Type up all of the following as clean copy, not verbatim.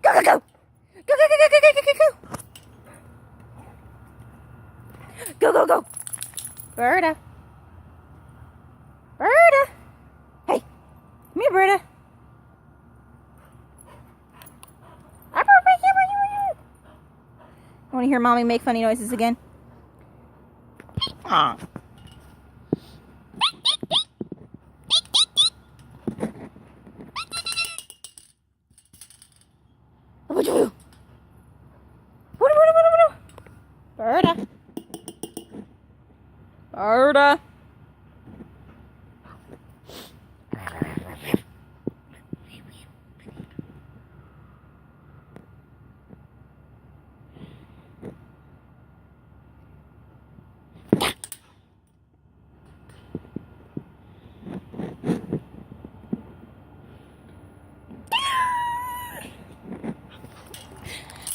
Go, go, go. Go, go, go, go, go, go, go, go. Go, go, go. Berta. Berta. Hey, come here, Berta. Want to hear Mommy make funny noises again? Aw. Berta. Berta.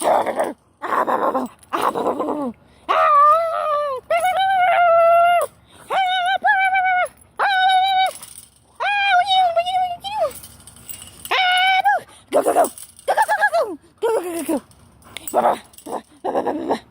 Go, go, go. Go, go, go, go, go. Go, go, go, go, go.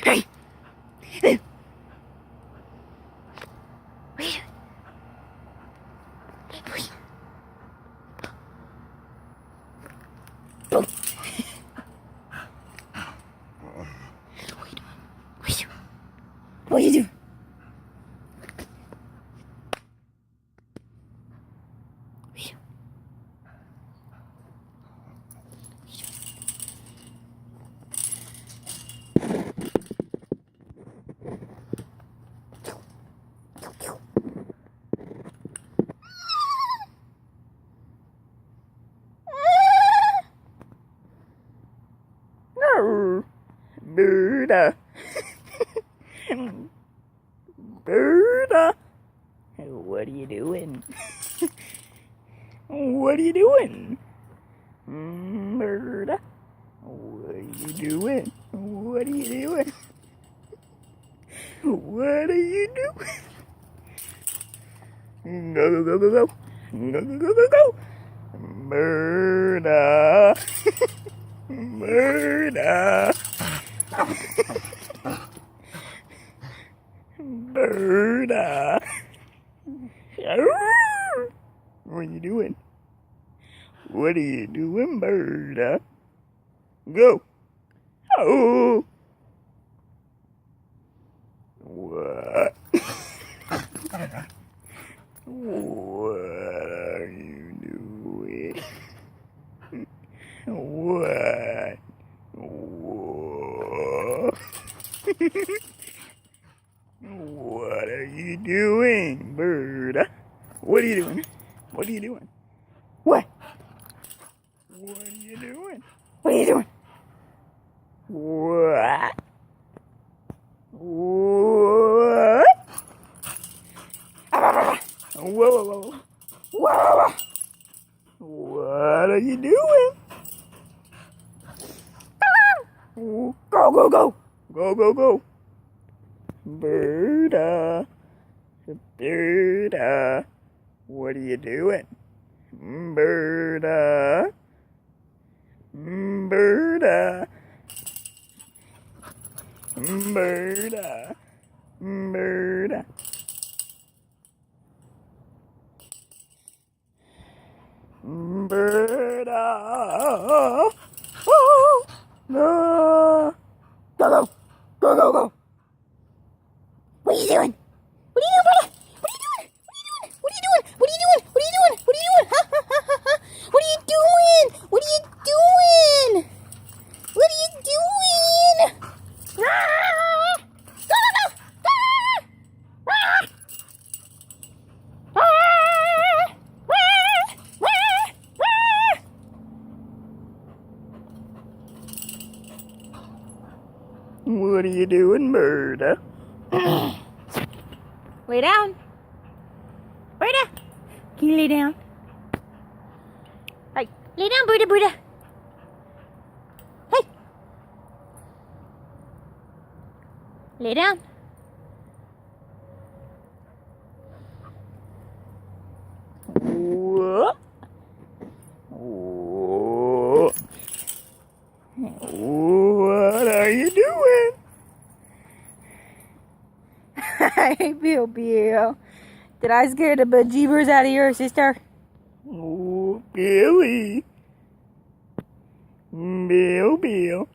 Hey. Hey. What are you doing? Berta. Berta. What are you doing? What are you doing? Berta. What are you doing? What are you doing? What are you doing? Go, go, go, go, go. Go, go, go, go, go. Berta. Berta. Berta. What are you doing? What are you doing, Berta? Go. Oh. What? What are you doing? What? What? What are you doing, Berta? What are you doing? What are you doing? What? What are you doing? What are you doing? What? What? Whoa, whoa, whoa. Whoa. What are you doing? Go, go, go. Go, go, go. Berta. Berta. What are you doing? Berta. Berta. Berta. Berta. Berta. Oh. No. Go, go. Go, go, go. What are you doing? What are you doing, Berta? What are you doing? What are you doing? What are you doing? What are you doing? What are you doing? Ha, ha, ha, ha, ha. What are you doing? What are you doing? What are you doing? Ah! Go, go, go. Ah! Ah! What are you doing, Berta? Lay down. Berta. Can you lay down? Hey, lay down, Buddha, Buddha. Hey. Lay down. Whoa. Whoa. What are you doing? Hey, Bill Bill. Did I scare the bejeebers out of your sister? Oh, Billy. Bill Bill.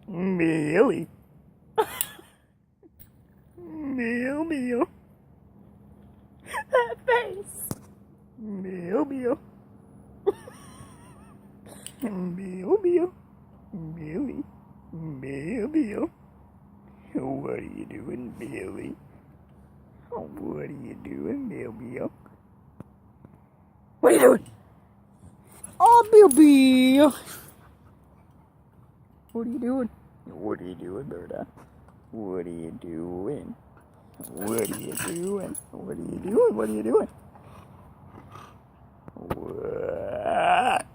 Billy. Bill Bill. That face. Bill Bill. Bill Bill. Billy. Bill Bill. What are you doing, Billy? What are you doing, Bill Bill? What are you doing? Oh, Bill Bill. What are you doing? What are you doing, Berta? What are you doing? What are you doing? What are you doing? What are you doing? What?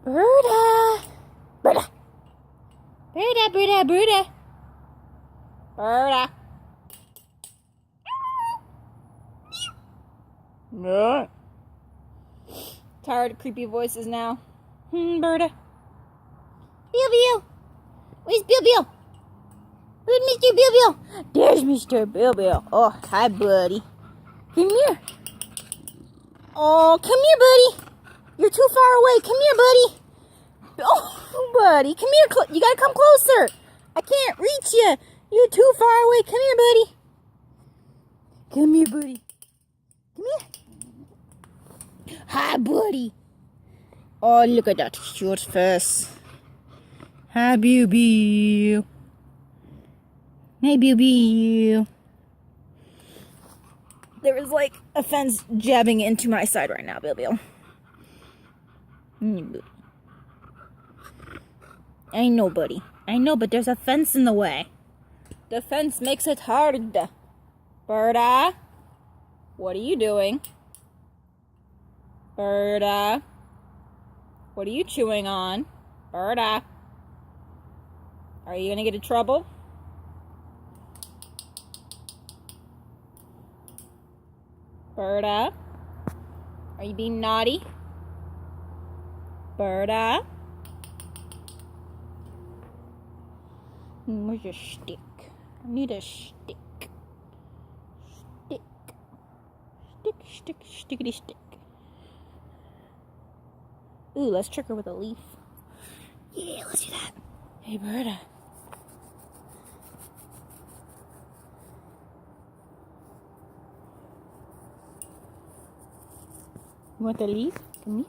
Berta! Berta! Berta, Berta, Berta! Berta! No. Tired of creepy voices now. Berta. Bill Bill! Where's Bill Bill? Where's Mr. Bill Bill? There's Mr. Bill Bill. Oh, hi, buddy. Come here. Oh, come here, buddy. You're too far away. Come here, buddy. Oh, buddy. Come here. You gotta come closer. I can't reach you. You're too far away. Come here, buddy. Come here, buddy. Come here. Hi, buddy. Oh, look at that short face. Hi, Bill Bill. Hey, Bill Bill. There is like a fence jabbing into my side right now, Bill Bill. I know, buddy. I know, but there's a fence in the way. The fence makes it hard. Berta? What are you doing? Berta? What are you chewing on? Berta? Are you gonna get in trouble? Berta? Are you being naughty? Berta? Where's your stick? I need a stick. Stick. Stick, stick, stickity stick. Ooh, let's trick her with a leaf. Yeah, let's do that. Hey, Berta. You want the leaf? Come here.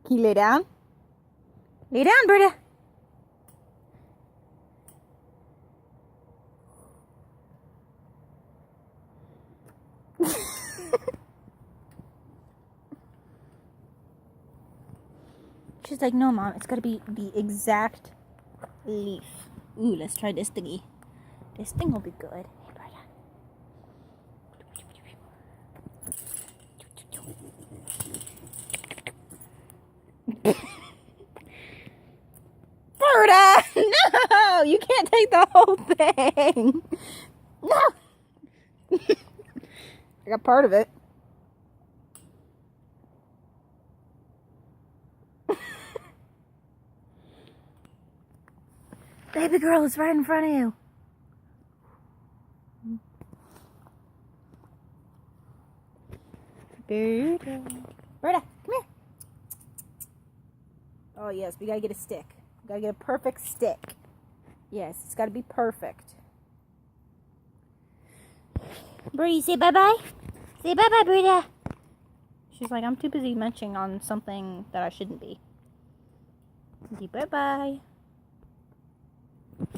Can you lay down? Lay down, Berta. She's like, no, Mom, it's gotta be the exact leaf. Ooh, let's try this thingy. This thing will be good. Hey, Berta. Berta! No! You can't take the whole thing! No! I got part of it. Baby girl is right in front of you. Berta. Berta, come here. Oh, yes, we gotta get a stick. Gotta get a perfect stick. Yes, it's gotta be perfect. Birdie, say bye-bye. Say bye-bye, Brita. She's like, I'm too busy munching on something that I shouldn't be. Bye-bye.